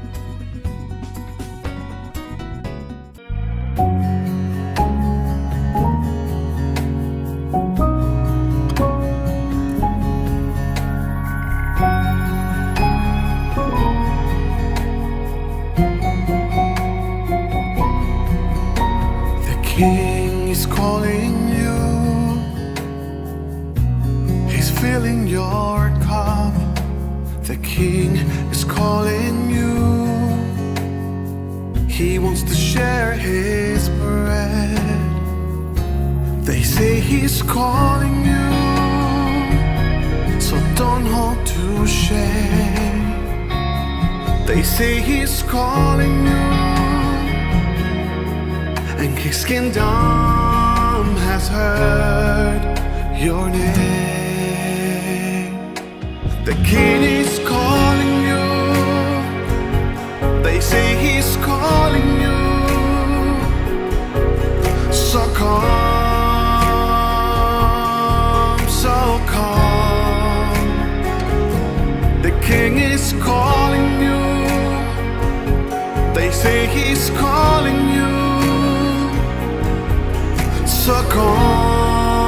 King is calling you. He's filling your cup. The King is calling you. He wants to share his bread. They say he's calling you, so don't hold to shame. They say he's calling you, and his kingdom has heard your name. The King is calling you. They say he's calling you. So come, so come. The King is calling you. They say he's calling you. So come,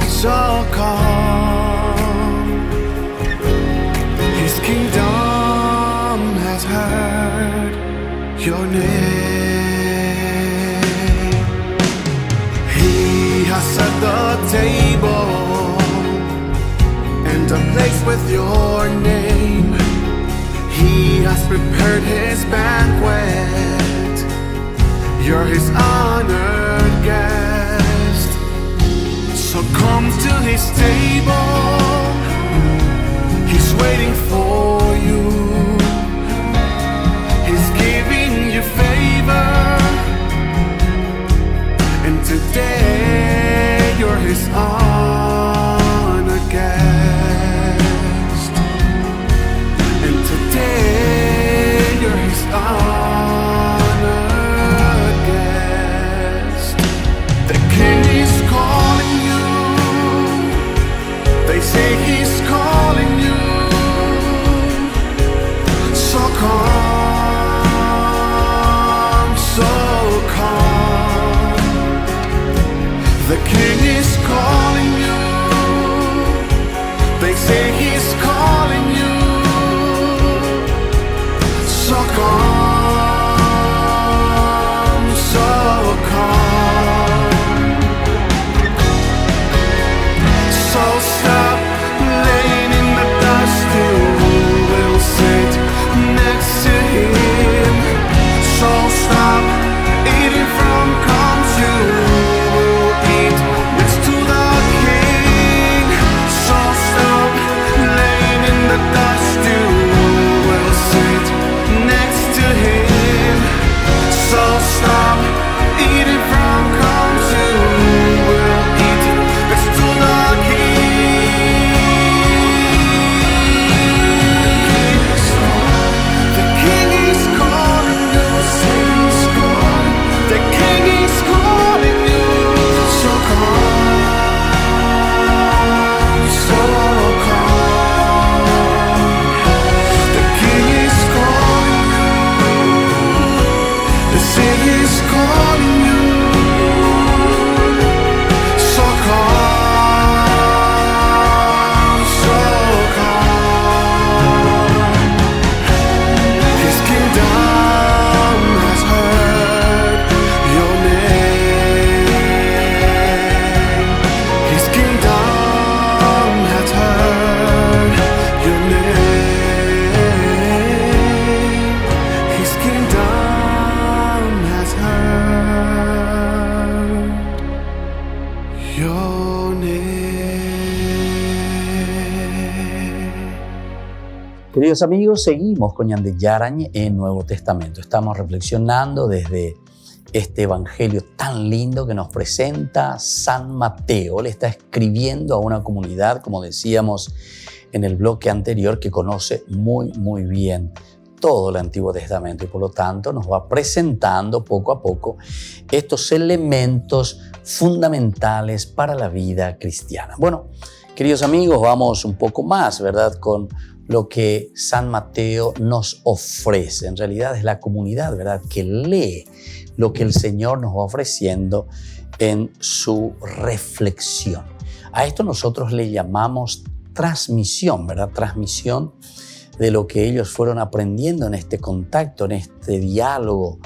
so come. His kingdom has heard your name. He has set the table and a place with your name. He has prepared his banquet. You're his honored guest. So come to his table. He's waiting for you. He's giving you favor. And today you're his honored guest. And today you're his honored guest. The King is calling you. They say he's calling you. Queridos amigos, seguimos con Ñande Yarañe en Nuevo Testamento. Estamos reflexionando desde este evangelio tan lindo que nos presenta San Mateo. Él está escribiendo a una comunidad, como decíamos en el bloque anterior, que conoce muy bien todo el Antiguo Testamento y por lo tanto nos va presentando poco a poco estos elementos fundamentales para la vida cristiana. Bueno, queridos amigos, vamos un poco más, ¿verdad?, con lo que San Mateo nos ofrece. En realidad es la comunidad, ¿verdad?, que lee lo que el Señor nos va ofreciendo en su reflexión. A esto nosotros le llamamos transmisión, ¿verdad? Transmisión de lo que ellos fueron aprendiendo en este contacto, en este diálogo,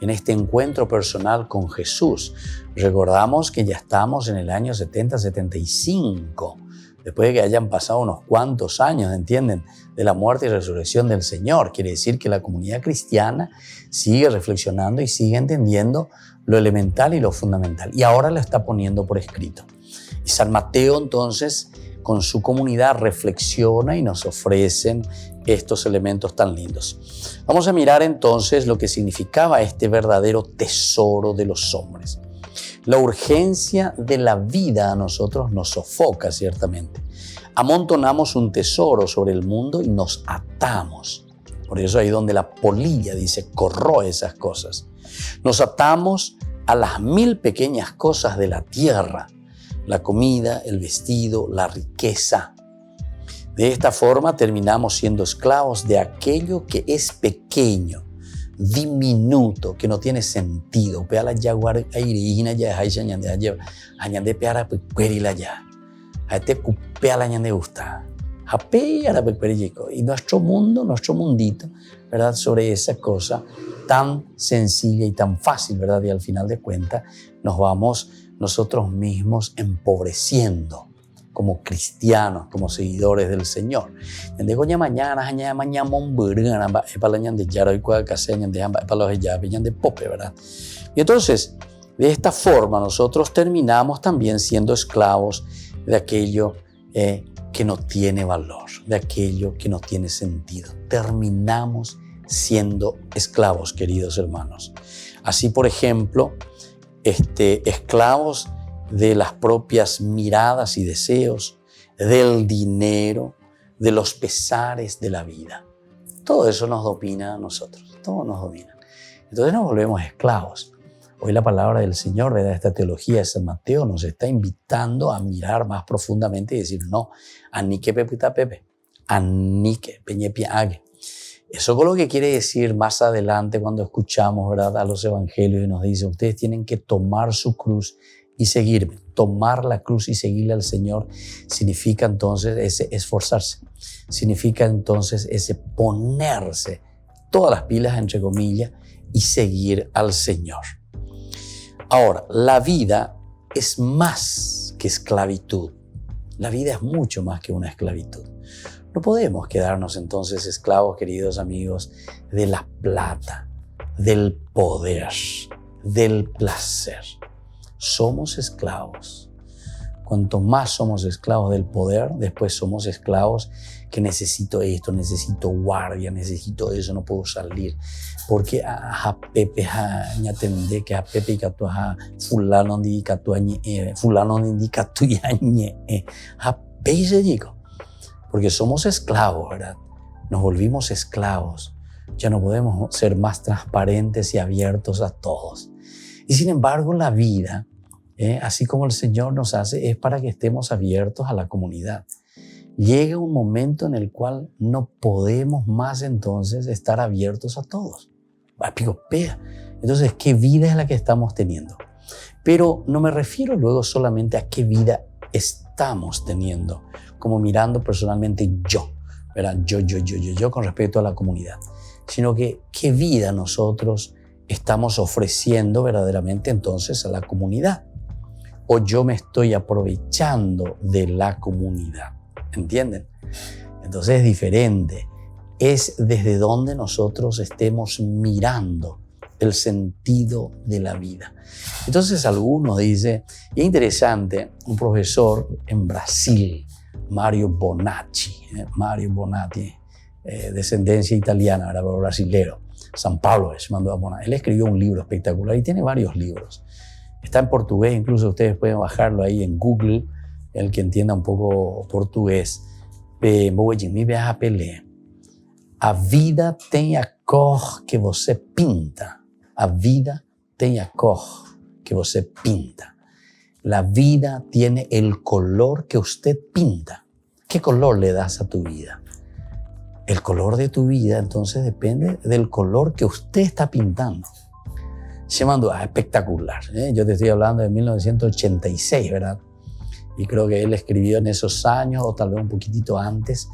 en este encuentro personal con Jesús. Recordamos que ya estamos en el año 70-75, después de que hayan pasado unos cuantos años, ¿entienden?, de la muerte y resurrección del Señor. Quiere decir que la comunidad cristiana sigue reflexionando y sigue entendiendo lo elemental y lo fundamental. Y ahora lo está poniendo por escrito. Y San Mateo, entonces, con su comunidad reflexiona y nos ofrecen estos elementos tan lindos. Vamos a mirar entonces lo que significaba este verdadero tesoro de los hombres. La urgencia de la vida a nosotros nos sofoca, ciertamente. Amontonamos un tesoro sobre el mundo y nos atamos. Por eso ahí donde la polilla dice, corroe esas cosas. Nos atamos a las 1000 pequeñas cosas de la tierra. La comida, el vestido, la riqueza. De esta forma terminamos siendo esclavos de aquello que es pequeño, diminuto, que no tiene sentido. Pea la jaguar airina ya hay añade peara pecuerila ya. A este cupea la añade gusta. Japea la pecuerico. Y nuestro mundo, nuestro mundito, ¿verdad?, sobre esa cosa tan sencilla y tan fácil, ¿verdad? Y al final de cuentas nos vamos nosotros mismos empobreciendo como cristianos, como seguidores del Señor. Y entonces, de esta forma nosotros terminamos también siendo esclavos de aquello que no tiene valor, de aquello que no tiene sentido. Terminamos siendo esclavos, queridos hermanos. Así, por ejemplo, esclavos de las propias miradas y deseos, del dinero, de los pesares de la vida. Todo eso nos domina a nosotros, todo nos domina. Entonces nos volvemos esclavos. Hoy la palabra del Señor, ¿verdad?, esta teología de San Mateo nos está invitando a mirar más profundamente y decir, no, anique pepita pepe, anique peñepia ague. Eso es lo que quiere decir más adelante cuando escuchamos, ¿verdad?, a los evangelios y nos dice, ustedes tienen que tomar su cruz y seguirme. Tomar la cruz y seguirle al Señor significa entonces ese esforzarse, significa entonces ese ponerse todas las pilas, entre comillas, y seguir al Señor. Ahora, la vida es más que esclavitud. La vida es mucho más que una esclavitud. No podemos quedarnos entonces esclavos, queridos amigos, de la plata, del poder, del placer. Somos esclavos. Cuanto más somos esclavos del poder, después somos esclavos que necesito esto, necesito guardia, necesito eso, no puedo salir. Porque a Pepe ñatende que a Pepe que a fulano indica tu fulano indica tu yañe a Pepe digo. Porque somos esclavos, ¿verdad? Nos volvimos esclavos. Ya no podemos ser más transparentes y abiertos a todos. Y sin embargo, la vida, así como el Señor nos hace, es para que estemos abiertos a la comunidad. Llega un momento en el cual no podemos más entonces estar abiertos a todos. Entonces, ¿qué vida es la que estamos teniendo? Pero no me refiero luego solamente a qué vida estamos teniendo, como mirando personalmente yo, ¿verdad? Yo con respecto a la comunidad, sino que qué vida nosotros estamos ofreciendo verdaderamente entonces a la comunidad. O yo me estoy aprovechando de la comunidad, ¿entienden? Entonces es diferente. Es desde donde nosotros estemos mirando el sentido de la vida. Entonces algunos dicen, y es interesante, un profesor en Brasil, Mario Bonatti, descendencia italiana, era brasilero. San Pablo se mandó a poner. Él escribió un libro espectacular y tiene varios libros. Está en portugués, incluso ustedes pueden bajarlo ahí en Google, el que entienda un poco português. A vida tem a cor que você pinta. A vida tem a cor que você pinta. La vida tiene el color que usted pinta. ¿Qué color le das a tu vida? El color de tu vida entonces depende del color que usted está pintando. Se mandó espectacular. Yo te estoy hablando de 1986, ¿verdad? Y creo que él escribió en esos años, o tal vez un poquitito antes,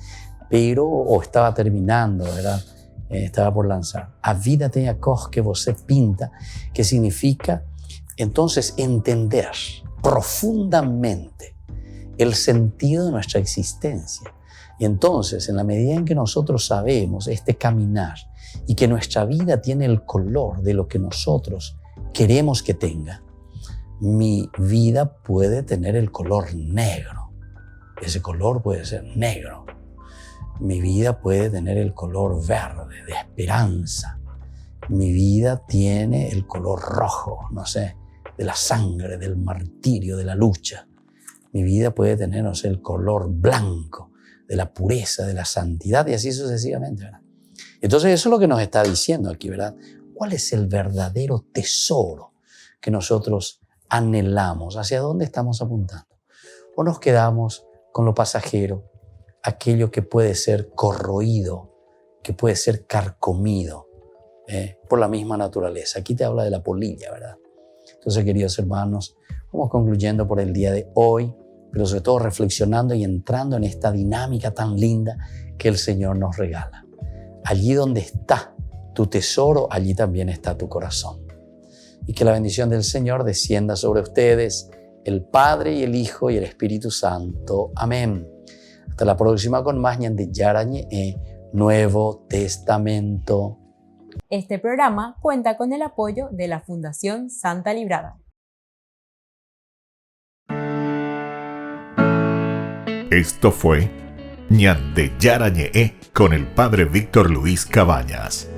pero o estaba terminando, ¿verdad? Estaba por lanzar. A vida tem a cor que você pinta, que significa entonces entender profundamente el sentido de nuestra existencia. Y entonces, en la medida en que nosotros sabemos este caminar y que nuestra vida tiene el color de lo que nosotros queremos que tenga, mi vida puede tener el color negro. Ese color puede ser negro. Mi vida puede tener el color verde, de esperanza. Mi vida tiene el color rojo, no sé, de la sangre, del martirio, de la lucha. Mi vida puede tener, no sé, el color blanco, de la pureza, de la santidad y así sucesivamente, ¿verdad? Entonces eso es lo que nos está diciendo aquí, ¿verdad? ¿Cuál es el verdadero tesoro que nosotros anhelamos? ¿Hacia dónde estamos apuntando? ¿O nos quedamos con lo pasajero, aquello que puede ser corroído, que puede ser carcomido por la misma naturaleza? Aquí te habla de la polilla, ¿verdad? Entonces, queridos hermanos, vamos concluyendo por el día de hoy, pero sobre todo reflexionando y entrando en esta dinámica tan linda que el Señor nos regala. Allí donde está tu tesoro, allí también está tu corazón. Y que la bendición del Señor descienda sobre ustedes, el Padre y el Hijo y el Espíritu Santo. Amén. Hasta la próxima con más de Yarañe, Nuevo Testamento. Este programa cuenta con el apoyo de la Fundación Santa Librada. Esto fue Ñande Yarañe con el Padre Víctor Luis Cabañas.